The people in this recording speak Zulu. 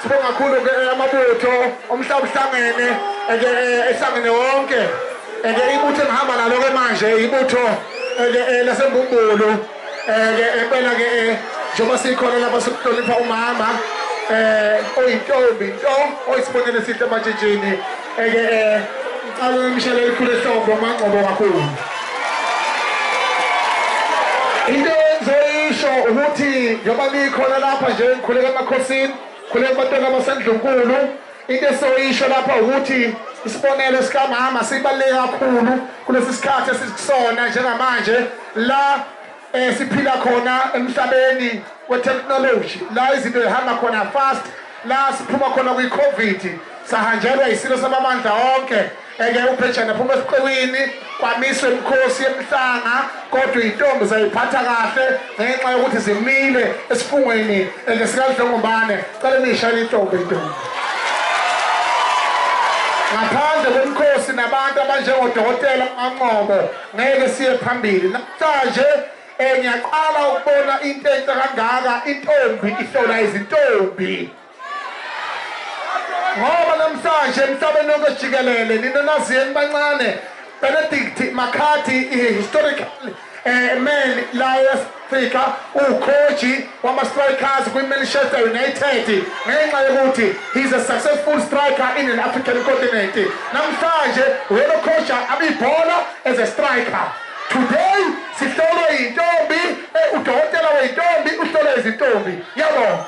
Sibonga kakhulu ke Amabutho umhlaba uhlangene ehlangene wonke ibutho engihamba nalo ke manje ibutho lasembumbulu empela ke njengoba sikhona lapha sokuhlonipha umama oyintombi nto oyisibonele sihle ematshitshini ngicela imishelo elikhulu ehlombo mangcobo kakhulu into engizoyisho ukuthi njengoba nikhona lapha nje ngikhuleka emakhosini khuleka abantwana basendlunkulu into esoyisho lapha ukuthi isibonelo sikamama sibaluleke kakhulu kulesi sikhathi esikusona njengamanje la siphila khona emhlabeni we-technology la izinto zihamba khona fast la siphuma khona kwi-COVID sahanjelwa isilo samamandla onke uBhejane aphuma esiqewini kwamiswe imikhosi yemhlanga kodwa intombi zayiphatha kahle ngenxa yokuthi zimile esifungweni lesikadlongombane cela nishayele intombi ngaphandle kwemikhosi nabantu abanjengodokotela uManqobo ngeke siye phambili namhlanje ngiyaqala ukubona into enhle kangaka intombi ihlola izintombi ngoba namhlanje emhlabeni wonke jikelele nina naziyeni bancane Benedict Makati historical man la eAfrika ucoach wama-strikers kwi-Manchester United ngenxa yokuthi he's a successful striker in an African continent namhlanje wena coach abibhola as a striker today sihlolwa intombi udokotela weintombi uhlola izintombi yabo